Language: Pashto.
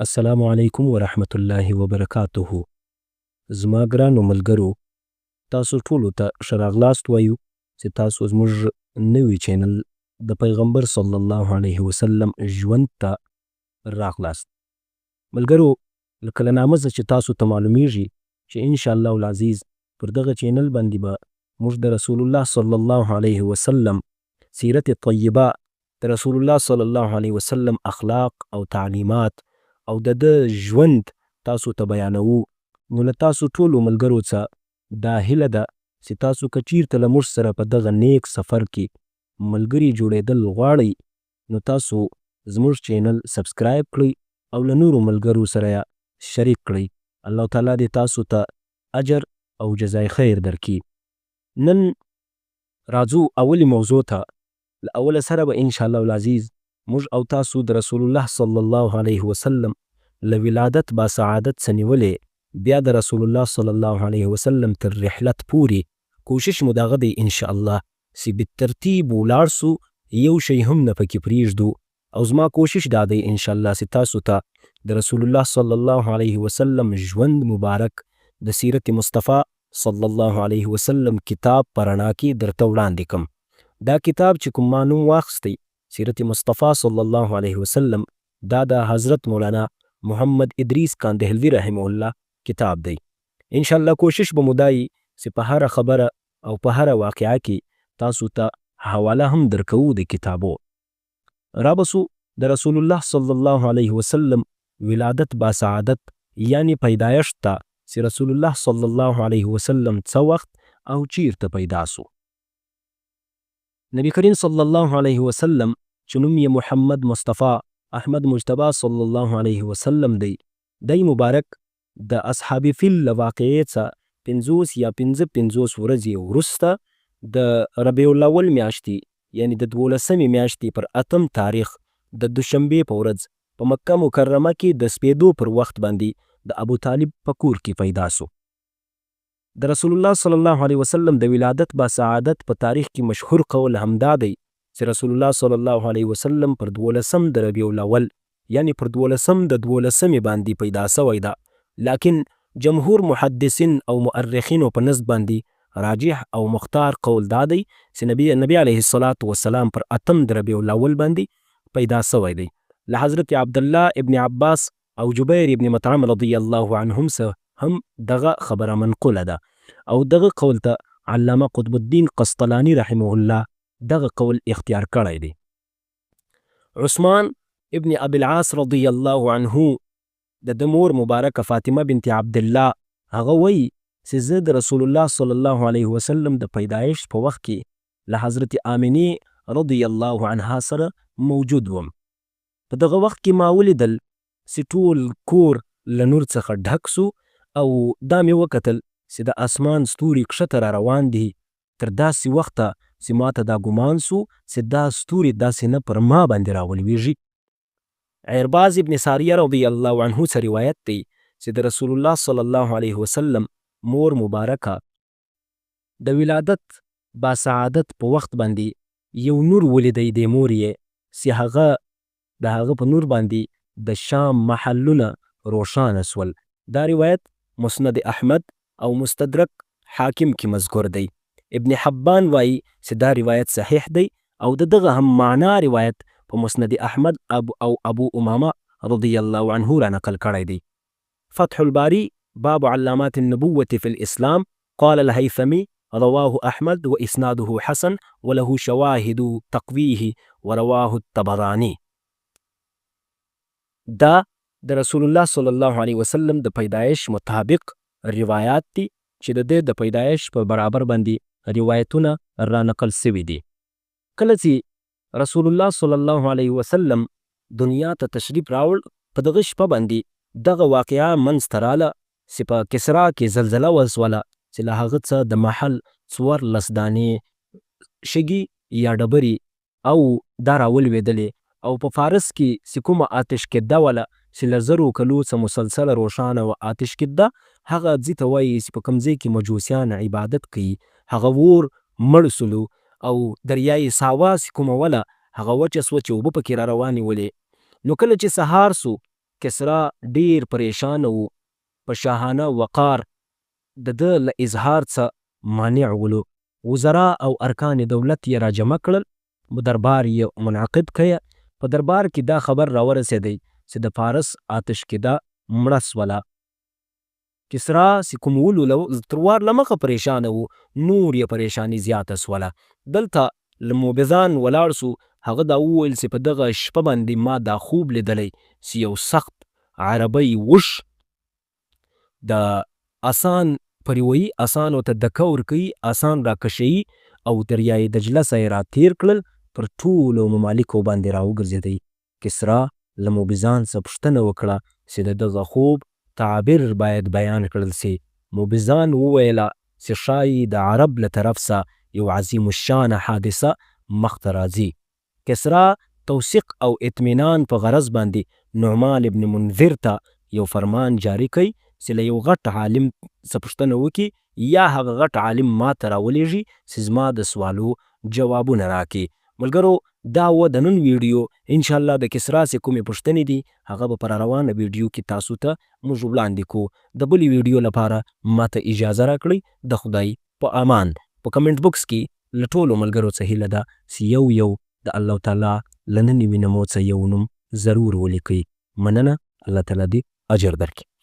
السلام علیکم ورحمت الله وبرکاته. زما ګرانو ملګرو، تاسو ټولو ته ښه راغلاست وایو چې تاسو زموږ نوي چینل د پیغمبر صلی الله علیه وسلم ژوند ته راغلاست. ملګرو، لکه له نامه چې تاسو ته معلومیږي چې انشاءالله العزیز پر دغه چینل باندې به موږ د رسول الله صلی الله علیه وسلم سیرت طیبه، د رسول الله صلی الله علیه وسلم اخلاق او تعلیمات او د ژوند تاسو ته بیانوو. نو له تاسو ټولو ملګرو څخه دا هیله ده چې تاسو که چیرته له موږ سره په دغه نیک سفر کې ملګري جوړېدل غواړئ نو تاسو زموږ چینل سبسکرایب کړئ او له نورو ملګرو سره یې شریک کړئ. الله تعالی دې تاسو ته اجر او جزای خیر درکړي. نن راځو اولی موضوع ته. له اوله سره به انشاءالله العزیز موږ او تاسو د رسول الله صلی الله علیه وسلم له ولادت با سعادت څخه نیولې بیا د رسول الله صلی الله علیه وسلم تر رحلت پورې کوشش مو دغه دی انشاءالله چې بالترتیب ولاړ سو، یو شی هم نه پکې پرېږدو. او زما کوشش دا دی انشاءالله چې تاسو ته د رسول الله صلی الله علیه وسلم ژوند مبارک د سیرت مصطفی صلی الله علیه وسلم کتاب په رڼا کې درته وړاندې کړم. دا کتاب چې کوم ما نوم واخیستی سیرت مصطفی صلی الله علیه وسلم، دا د حضرت مولانا محمد ادریس کاندهلوی رحمه الله کتاب دی. انشاءالله کوشش به مو دا وي چې په هره خبره او په هره واقعه کې تاسو ته حواله هم درکوو د کتابو. رابسو د رسول الله صلی الله علیه وسلم ولادت با سعادت یعنی پیدایشت ته چې رسول الله صلی الله علیه وسلم څه وخت او چیرته پیدا سو. نبی کریم صلی الله علیه وسلم چې نوم یې محمد مصطفی احمد مجتبی صلی الله علیه وسلم دی، دی مبارک د اصحاب فیل له واقعې څخه 50 یا 55 ورځې وروسته د ربیع الاول میاشتې یعنی د 12مې میاشتې پر 8 تاریخ د دوشنبې په ورځ په مکه مکرمه کې د سپېدو پر وخت باندې د ابو طالب په کور کې پیدا سو. د رسول الله صلی الله علیه وسلم د ولادت با سعادت په تاریخ کې مشهور قول همدا دی چې رسول الله صلی الله علیه وسلم پر 12 د ربیع الاول یعنی پر 12 د 12مې باندې پیدا سوی ده. لکن جمهور محدثین او مؤرخینو په نسب باندې راجح او مختار قول دا دی چې نبی علیه الصلاة والسلام پر 8 د ربیع الاول باندې پیدا سوی دی. له حضرت عبدالله ابن عباس او جبیر ابن مطعم رضی الله عنهم سه هم دغه خبره منقوله ده او دغه قول ته علامه قطب الدین قسطلانی رحمه الله دغه قول اختیار کړی دی. عثمان ابن ابي العاص رضی الله عنه د مور مبارکه فاطمه بنت عبد الله هغه وی چې زه د رسول الله صلی الله علیه وسلم د پیدایش په وخت کې له حضرت آمنه رضی الله عنها سره موجود وم. په دغه وخت کې ما ولیدل چې ټول کور له نور څخه ډک سو او دا مې وکتل چې د اسمان ستوري کښته را روان دي. تر داسې وخته چې ما ته دا ګمان سو چې دا ستوري داسې نه پر ما باندې راولویږي. عرباز ابن ساریه رضی الله عنه څخه روایت دی چې د رسول الله صلی الله علیه وسلم مور مبارکه د ولادت با سعادت په وخت باندې یو نور ولیدی د مور یې چې هغه د هغه په نور باندې د شام محلونه روښانه سول. دا روایت مسند احمد او مستدرک حاکم کې مذکور دی. ابن حبان وایي چې دا روایت صحیح دی او دغه هم معنا روایت په مسند احمد او ابو امامه رضی الله عنه را نقل کړی دی. فتح الباری باب علامات النبوة في الاسلام قال الهيثمي رواه احمد واسناده حسن وله شواهد تقويه ورواه الطبراني. دا د رسول الله صلی الله علیه وسلم د پیدایش مطابق روایات دي چې د د پیدایش په برابر باندې روایتونه را نقل سوي دي. کله چې رسول الله صلی الله علیه وسلم دنیا ته تشریف راوړ په دغه شپه باندې دغه واقعه منځته راله چې په کسرا کې زلزله وسوله چې له هغه څخه د محل 14 دانې شګي یا ډبرې او دا راولوېدلې او په فارس کې چې کومه آتش کده وله چې له زرو کلو څخه مسلسله روښانه و آتش کده هغه ځي ته وایي چې په کوم ځای کې مجوسیان عبادت کوي هغه ور مړ سولو او دریای ساوا چې کومه وله هغه وچه سوه چې اوبه پکې را روانې ولې. نو کله چې سهار سو کسرا ډیر پریشان و، په شاهانه وقار د ده له اظهار څه مانع ولو. وزرا او ارکان دولت یې را جمع کړل، دربار یې منعقد کړه. په دربار کې دا خبر راورسېدی چې د فارس آتشکده مړه سوله. کسرا چې کوم ولولو تر وار له مخه پریشانه و، نور یې پریشاني زیاته سوله. دلته له موبدان ولاړ سو، هغه دا وویل چې په دغه شپه باندې ما دا خوب لیدلی چې یو سخت عربی وش د آسان پریوي آسانو ته دکه ورکوي، آسان را کشوي او دریای دجله سه را تیر کړل، پر ټولو ممالکو باندې را وګرځېدی. کسرا له موبزان څخه پوښتنه وکړه چې د دغه خوب تعبیر باید بیان کړل سي. موبزان وویله چې ښایي د عرب له طرف څخه یو عظیم الشانه حادثه مخته راځي. کسرا توثیق او اطمینان په غرض باندې نعمان ابن منذر ته یو فرمان جاری کړي چې له یو غټ عالم څخه پوښتنه وکړي یا هغه غټ عالم ما ته راولېږي چې زما د سوالو جوابونه راکړي. ملګرو دا و د نن ویډیو. انشاءالله د کسرا چې کومې پوښتنې دي هغه به پر روانه ویډیو کې تاسو ته موږ وړاندې کوو. د بلې ویډیو لپاره ماته اجازه راکړئ. د خدای په امان. په کمنټ بوکس کې له ټولو ملګرو څخه هیله ده چې یو د الله تعالی له نني وینمو څخه یو نوم ضرور ولیکئ. مننه. الله تعالی دې اجر درکړي.